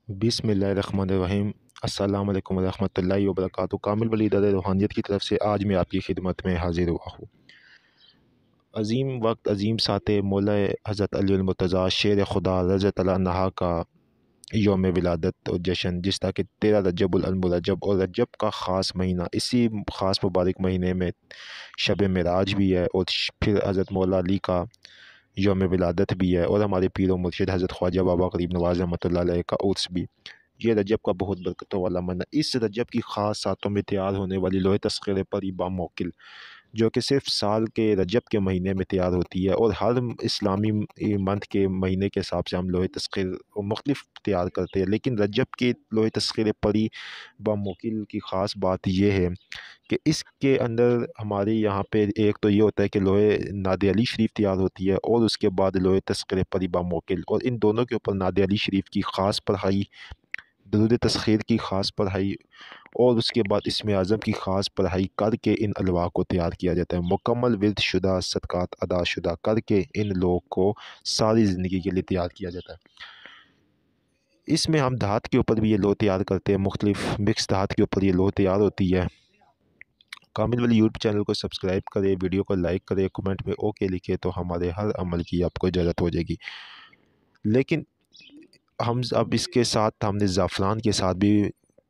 बिस्मिल्लाहिर्रहमानिर्रहीम। अस्सलाम वालेकुम रहमतुल्लाहि व बरकातुहू। कामिल वली इदारे रूहानियत की तरफ से आज मैं आपकी खिदमत में हाजिर हुआ हूँ। अजीम वक्त अजीम साते मौला हज़रत अली मुर्तज़ा शेर खुदा रज़ी अल्लाह अन्हा का योम विलादत और जश्न, जिस ताकि 13 रजब उल मुरज्जब और रजब का ख़ास महीना, इसी ख़ास मुबारक महीने में शब मेराज भी है और फिर हज़रत मौला अली का योम विलादत भी है और हमारे पीर व मुर्शिद हज़रत ख्वाजा बाबा गरीब नवाज़ रहमतुल्लाह अलैह का उर्स भी। ये रजब का बहुत बरकतों वाला महीना। इस रजब की ख़ास सातों में तैयार होने वाली लोहे तस्ख़ीर परी बामौकिल, जो कि सिर्फ साल के रजब के महीने में तैयार होती है, और हर इस्लामी मंथ के महीने के हिसाब से हम लोहे तस्ख़ीर मुख्तलिफ तैयार करते हैं, लेकिन रजब की लोहे तस्ख़ीर परी बामौकिल की ख़ास बात यह है कि इसके अंदर हमारे यहाँ पे एक तो ये होता है कि लोहे नादे अली शरीफ तैयार होती है और उसके बाद लोहे तस्ख़ीर परी बामौकिल, और इन दोनों के ऊपर नादे अली शरीफ की ख़ास पढ़ाई, दुरूद तस्ख़ीर की ख़ास पढ़ाई और उसके बाद इसमें आज़म की ख़ास पढ़ाई करके इन अलवा को तैयार किया जाता है। मुकम्मल विर्द शुदा सदक़ात अदा शुदा करके इन लोग को सारी ज़िंदगी के लिए तैयार किया जाता है। इसमें हम धात के ऊपर भी ये लो तैयार करते हैं, मुख्तलिफ मिक्स धात के ऊपर ये लो तैयार होती है। कामिल वली यूट्यूब चैनल को सब्सक्राइब करें, वीडियो को लाइक करें, कमेंट में ओके लिखे तो हमारे हर अमल की आपको इजाज़त हो जाएगी। लेकिन हम अब इसके साथ हमने ज़ाफ़रान के साथ भी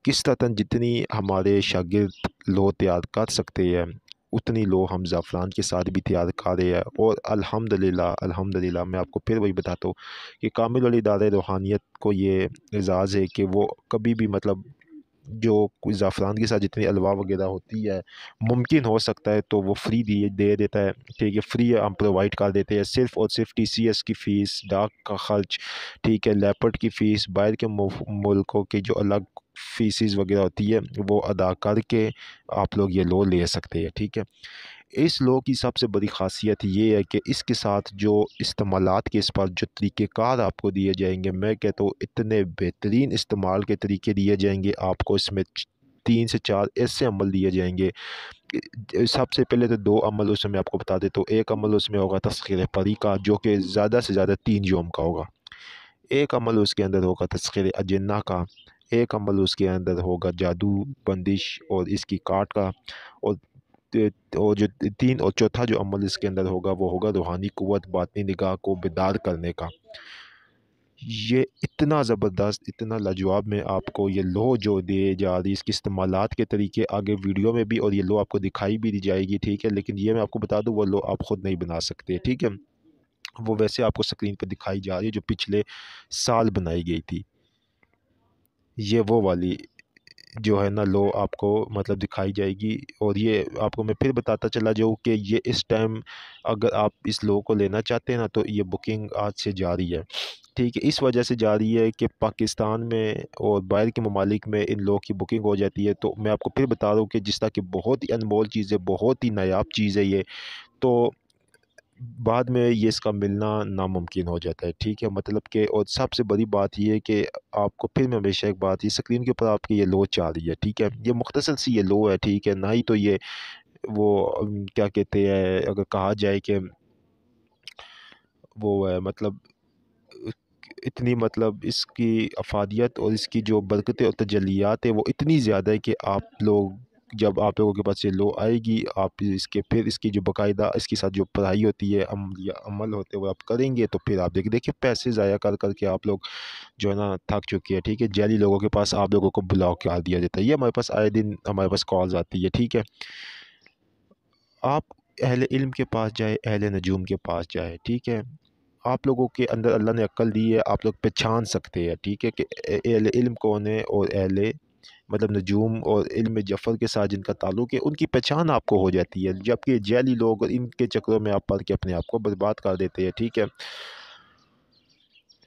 किस्ततन जितनी हमारे शागिर्द लो तैयार कर सकते हैं उतनी लो हम ज़ाफ़रान के साथ भी तैयार कर रहे हैं। और अल्हम्दुलिल्लाह मैं आपको फिर वही बताता हूँ कि कामिल वली इदारे रूहानियत को ये एज़ाज़ है कि वो कभी भी मतलब जो ज़ाफ़रान के साथ जितनी अलवा वगैरह होती है, मुमकिन हो सकता है तो वो फ्री दे देता है। ठीक है, फ्री हम प्रोवाइड कर देते हैं। सिर्फ़ और सिर्फ TCS की फ़ीस, डाक का ख़र्च, ठीक है, लेपर्ड की फ़ीस, बाहर के मुल्कों की जो अलग फ़ीसिस वगैरह होती है वो अदा करके आप लोग ये लोन ले सकते हैं। ठीक है, इस लो की सबसे बड़ी ख़ासियत ये है कि इसके साथ जो इस्तेमालात के इस पर जो तरीक़ेकार आपको दिए जाएंगे, मैं कहता हूँ इतने बेहतरीन इस्तेमाल के तरीके दिए जाएंगे आपको। इसमें 3 से 4 ऐसे अमल दिए जाएंगे। सबसे पहले तो 2 अमल उसमें आपको बता देता हूँ। एक अमल उसमें होगा तस्ख़ीर परी का, जो कि ज़्यादा से ज़्यादा 3 योम का होगा। एक अमल उसके अंदर होगा तस्ख़ीर अजिन्ना का। एक अमल उसके अंदर होगा जादू, बंदिश और इसकी काट का। और और जो 3 और चौथा जो अमल इसके अंदर होगा वो होगा रूहानी क़ुव्वत, बातिनी निगाह को बेदार करने का। ये इतना ज़बरदस्त, इतना लाजवाब मैं आपको ये लो जो दिए जा रही, इसके इस्तेमालात के तरीके आगे वीडियो में भी और ये लो आपको दिखाई भी दी जाएगी। ठीक है, लेकिन ये मैं आपको बता दूँ वो लो आप ख़ुद नहीं बना सकते। ठीक है, वो वैसे आपको स्क्रीन पर दिखाई जा रही है जो पिछले साल बनाई गई थी। ये वो वाली जो है ना लो आपको मतलब दिखाई जाएगी। और ये आपको मैं फिर बताता चला जाऊँ कि ये इस टाइम अगर आप इस लो को लेना चाहते हैं ना तो ये बुकिंग आज से जारी है। ठीक है, इस वजह से जारी है कि पाकिस्तान में और बाहर के ममालिक में इन लोगों की बुकिंग हो जाती है। तो मैं आपको फिर बता रहा हूँ कि जिस तरह की बहुत ही अनमोल चीज़ है, बहुत ही नायाब चीज़ है ये, तो बाद में ये इसका मिलना नामुमकिन हो जाता है। ठीक है, मतलब कि और सबसे बड़ी बात ये है कि आपको फिर मैं हमेशा एक बात, ये स्क्रीन के ऊपर आपकी ये लो आ रही है। ठीक है, ये मुख्तसर सी ये लो है। ठीक है, ना ही तो ये वो क्या कहते हैं, अगर कहा जाए कि वो है मतलब इतनी मतलब इसकी अफादियत और इसकी जो बरकतें और तजल्लियात है वो इतनी ज़्यादा है कि आप लोग जब आप लोगों के पास ये लो आएगी, आप इसके फिर इसकी जो बाकायदा इसके साथ जो पढ़ाई होती है, अमल होते हैं वो आप करेंगे तो फिर आप देखिए पैसे ज़ाया कर कर के आप लोग जो है ना थक चुके हैं। ठीक है, जाली लोगों के पास आप लोगों को ब्लॉक कर दिया जाता है। ये हमारे पास आए दिन हमारे पास कॉल्स आती है। ठीक है, आप अहले इल्म के पास जाए, अहले नजूम के पास जाए। ठीक है, आप लोगों के अंदर अल्लाह ने अक्ल दी है, आप लोग पहचान सकते हैं। ठीक है, कि अहले इल्म कौन है और अहले मतलब नजूम और इल्म जफ़र के साथ जिनका ताल्लुक़ है उनकी पहचान आपको हो जाती है। जबकि जैली लोग इनके चक्करों में आप पड़ के अपने आप को बर्बाद कर देते हैं। ठीक है,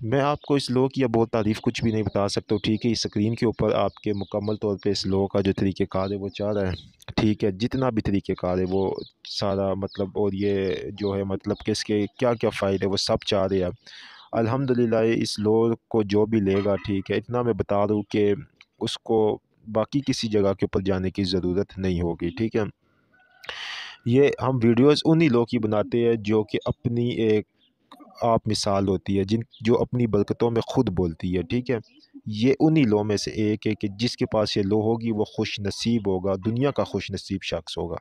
मैं आपको इस लो की या बहुत तारीफ़ कुछ भी नहीं बता सकता हूँ। ठीक है, इस स्क्रीन के ऊपर आपके मुकम्मल तौर पे इस लो का जो तरीक़ेकार है वो चाह रहा है। ठीक है, जितना भी तरीक़ेकार है वो सारा मतलब, और ये जो है मतलब कि इसके क्या-क्या फ़ायदे वो सब चाह रहे हैं। अल्हम्दुलिल्लाह इस लो को जो भी लेगा, ठीक है, इतना मैं बता दूँ कि उसको बाकी किसी जगह के ऊपर जाने की ज़रूरत नहीं होगी। ठीक है, ये हम वीडियोज़ उन्हीं लोगों की बनाते हैं जो कि अपनी एक आप मिसाल होती है, जिन जो अपनी बरकतों में ख़ुद बोलती है। ठीक है, یہ انہی لو میں سے ایک ہے کہ جس کے پاس یہ لو ہوگی وہ خوش نصیب ہوگا، دنیا کا خوش نصیب شخص ہوگا،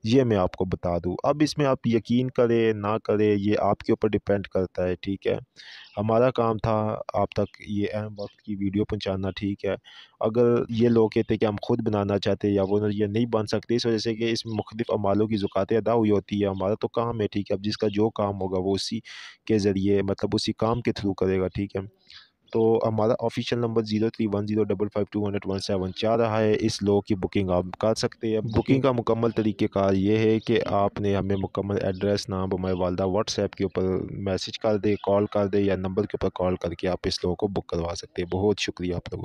یہ میں آپ کو بتا دوں۔ اب اس میں آپ یقین کریں نہ کریں یہ آپ کے اوپر ڈیپینڈ کرتا ہے، ٹھیک ہے۔ ہمارا کام تھا آپ تک یہ اہم وقت کی ویڈیو پہنچانا، ٹھیک ہے۔ اگر یہ لوگ کہتے کہ ہم خود بنانا چاہتے یا وہ یہ نہیں بن سکتے، اس وجہ سے کہ اس میں مختلف اعمالوں کی زکاتیں ادا ہوئی ہوتی ہے، ہمارا تو کام ہے، ٹھیک ہے۔ اب جس کا جو کام ہوگا وہ اسی کے ذریعے مطلب اسی کام کے تھرو کرے گا، ٹھیک ہے۔ تو ہمارا آفیشیل نمبر 0310552117 چاہ رہا ہے، اس لو کی بکنگ آپ کر سکتے ہیں۔ بکنگ کا مکمل طریقہ کار یہ ہے کہ آپ نے ہمیں مکمل ایڈریس، نام، ہمارے والدہ واٹس ایپ کے اوپر میسج کر دے، کال کر دے، یا نمبر کے اوپر کال کر کے آپ اس لو کو بک کروا سکتے ہیں۔ بہت شکریہ آپ لوگوں کا۔